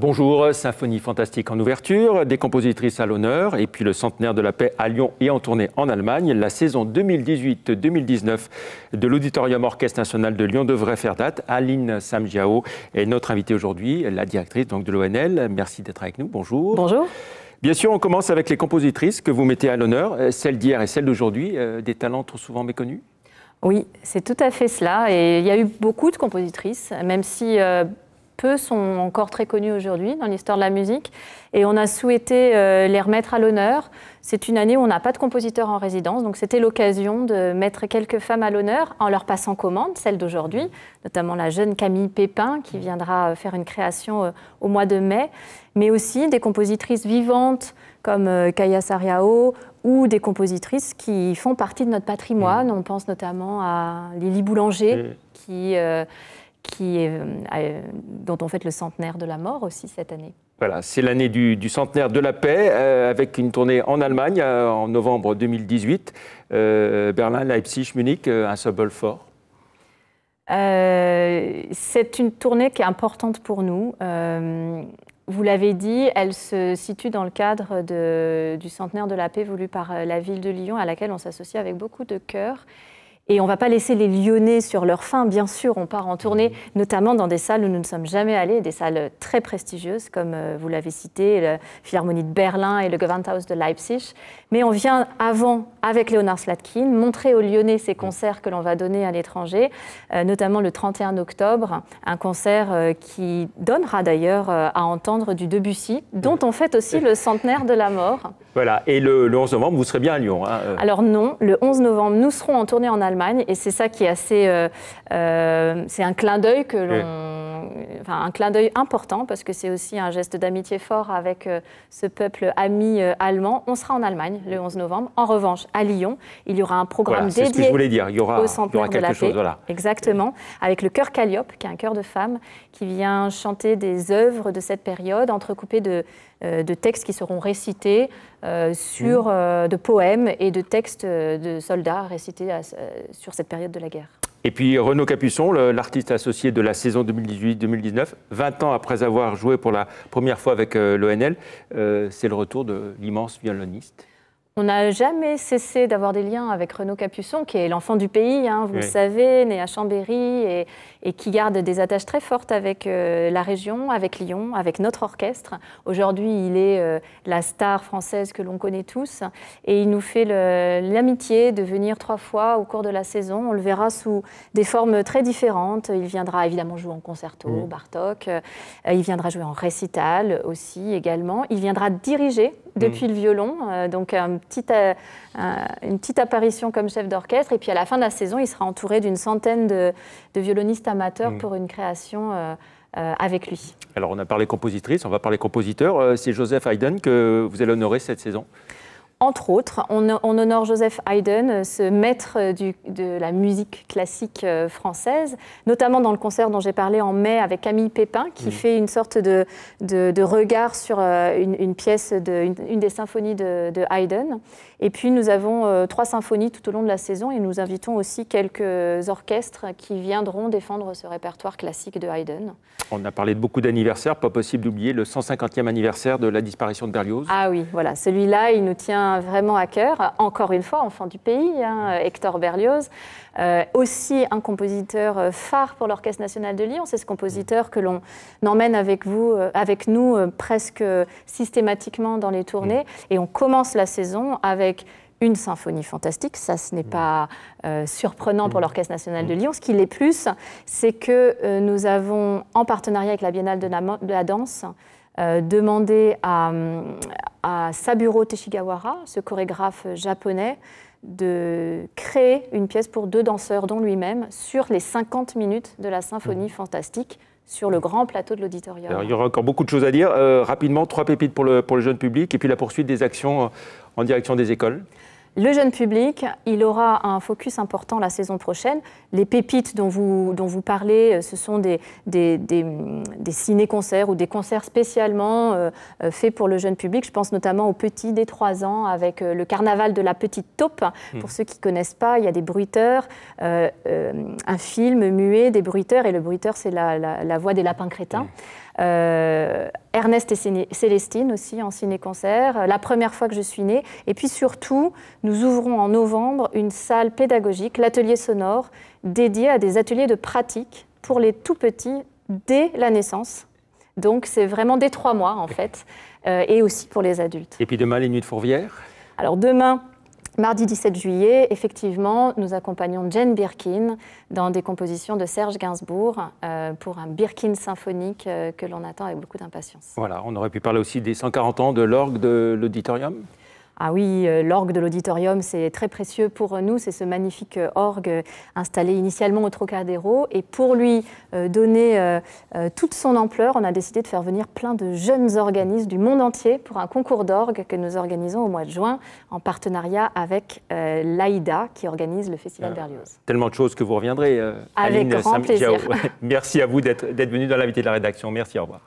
Bonjour, symphonie fantastique en ouverture, des compositrices à l'honneur et puis le centenaire de la paix à Lyon et en tournée en Allemagne. La saison 2018-2019 de l'Auditorium Orchestre National de Lyon devrait faire date. Aline Samjiao est notre invitée aujourd'hui, la directrice donc, de l'ONL. Merci d'être avec nous. Bonjour. Bonjour. Bien sûr, on commence avec les compositrices que vous mettez à l'honneur, celles d'hier et celles d'aujourd'hui, des talents trop souvent méconnus. Oui, c'est tout à fait cela. Et il y a eu beaucoup de compositrices, même si peu sont encore très connues aujourd'hui dans l'histoire de la musique. Et on a souhaité les remettre à l'honneur. C'est une année où on n'a pas de compositeurs en résidence, donc c'était l'occasion de mettre quelques femmes à l'honneur en leur passant commande, celle d'aujourd'hui, notamment la jeune Camille Pépin qui viendra faire une création au mois de mai, mais aussi des compositrices vivantes comme Kaya Sarriao ou des compositrices qui font partie de notre patrimoine. On pense notamment à Lily Boulanger dont on fête le centenaire de la mort aussi cette année. Voilà, c'est l'année du centenaire de la paix, avec une tournée en Allemagne en novembre 2018. Berlin, Leipzig, Munich, un symbole fort. C'est une tournée qui est importante pour nous. Vous l'avez dit, elle se situe dans le cadre du centenaire de la paix voulu par la ville de Lyon, à laquelle on s'associe avec beaucoup de cœur. Et on ne va pas laisser les Lyonnais sur leur faim. Bien sûr, on part en tournée, notamment dans des salles où nous ne sommes jamais allés, des salles très prestigieuses, comme vous l'avez cité, la Philharmonie de Berlin et le Gewandhaus de Leipzig. Mais on vient avant, avec Leonard Slatkin, montrer aux Lyonnais ces concerts que l'on va donner à l'étranger, notamment le 31 octobre, un concert qui donnera d'ailleurs à entendre du Debussy, dont on fête aussi le centenaire de la mort. Voilà, et le 11 novembre, vous serez bien à Lyon. Hein. Alors non, le 11 novembre, nous serons en tournée en Allemagne, et c'est ça qui est assez... c'est un clin d'œil que l'on... Enfin, un clin d'œil important, parce que c'est aussi un geste d'amitié fort avec ce peuple ami allemand. On sera en Allemagne le 11 novembre. En revanche, à Lyon, il y aura un programme dédié ce que je voulais dire. Il y aura quelque chose. Voilà. Exactement, avec le chœur Calliope, qui est un chœur de femmes, qui vient chanter des œuvres de cette période, entrecoupées de textes qui seront récités, de poèmes et de textes de soldats récités sur cette période de la guerre. Et puis Renaud Capuçon, l'artiste associé de la saison 2018-2019, 20 ans après avoir joué pour la première fois avec l'ONL, c'est le retour de l'immense violoniste. On n'a jamais cessé d'avoir des liens avec Renaud Capuçon, qui est l'enfant du pays, hein, vous le savez, né à Chambéry, et qui garde des attaches très fortes avec la région, avec Lyon, avec notre orchestre. Aujourd'hui, il est la star française que l'on connaît tous, et il nous fait l'amitié de venir 3 fois au cours de la saison. On le verra sous des formes très différentes. Il viendra évidemment jouer en concerto, Bartók, il viendra jouer en récital aussi également. Il viendra diriger depuis le violon, donc une petite apparition comme chef d'orchestre, et puis à la fin de la saison, il sera entouré d'une centaine de violonistes amateurs pour une création avec lui. Alors on a parlé compositrice, on va parler compositeur. C'est Joseph Haydn que vous allez honorer cette saison. Entre autres, on honore Joseph Haydn, ce maître de la musique classique française, notamment dans le concert dont j'ai parlé en mai avec Camille Pépin, qui fait une sorte de regard sur une pièce, une des symphonies de Haydn. Et puis nous avons 3 symphonies tout au long de la saison, et nous invitons aussi quelques orchestres qui viendront défendre ce répertoire classique de Haydn. On a parlé de beaucoup d'anniversaires, pas possible d'oublier le 150e anniversaire de la disparition de Berlioz. Ah oui, voilà, celui-là, il nous tient vraiment à cœur. Encore une fois, enfant du pays, hein, Hector Berlioz, aussi un compositeur phare pour l'Orchestre national de Lyon. C'est ce compositeur que l'on emmène avec nous presque systématiquement dans les tournées. Et on commence la saison avec une symphonie fantastique. Ça, ce n'est pas surprenant pour l'Orchestre national de Lyon. Ce qui l'est plus, c'est que nous avons, en partenariat avec la Biennale de la danse, demandé à Saburo Teshigawara, ce chorégraphe japonais, de créer une pièce pour 2 danseurs, dont lui-même, sur les 50 minutes de la symphonie fantastique, sur le grand plateau de l'auditorium. Il y aura encore beaucoup de choses à dire. Rapidement, 3 pépites pour le jeune public, et puis la poursuite des actions en direction des écoles. Le jeune public, il aura un focus important la saison prochaine. Les pépites dont vous parlez, ce sont des ciné-concerts ou des concerts spécialement faits pour le jeune public. Je pense notamment aux petits dès 3 ans avec le carnaval de la petite taupe. Pour ceux qui ne connaissent pas, il y a des bruiteurs, un film muet des bruiteurs, et le bruiteur, c'est la voix des lapins crétins. Ernest et Célestine aussi en ciné-concert, la première fois que je suis née. Et puis surtout, nous ouvrons en novembre une salle pédagogique, l'atelier sonore, dédié à des ateliers de pratique pour les tout petits dès la naissance. Donc c'est vraiment dès 3 mois en fait, et aussi pour les adultes. Et puis demain, les Nuits de Fourvière? Alors demain, mardi 17 juillet, effectivement, nous accompagnons Jane Birkin dans des compositions de Serge Gainsbourg pour un Birkin symphonique que l'on attend avec beaucoup d'impatience. Voilà, on aurait pu parler aussi des 140 ans de l'orgue de l'auditorium. Ah oui, l'orgue de l'auditorium, c'est très précieux pour nous. C'est ce magnifique orgue installé initialement au Trocadéro. Et pour lui donner toute son ampleur, on a décidé de faire venir plein de jeunes organismes du monde entier pour un concours d'orgue que nous organisons au mois de juin en partenariat avec l'AIDA qui organise le Festival Berlioz. Tellement de choses que vous reviendrez, avec Aline grand plaisir. Merci à vous d'être venu dans l'invité de la rédaction. Merci, au revoir.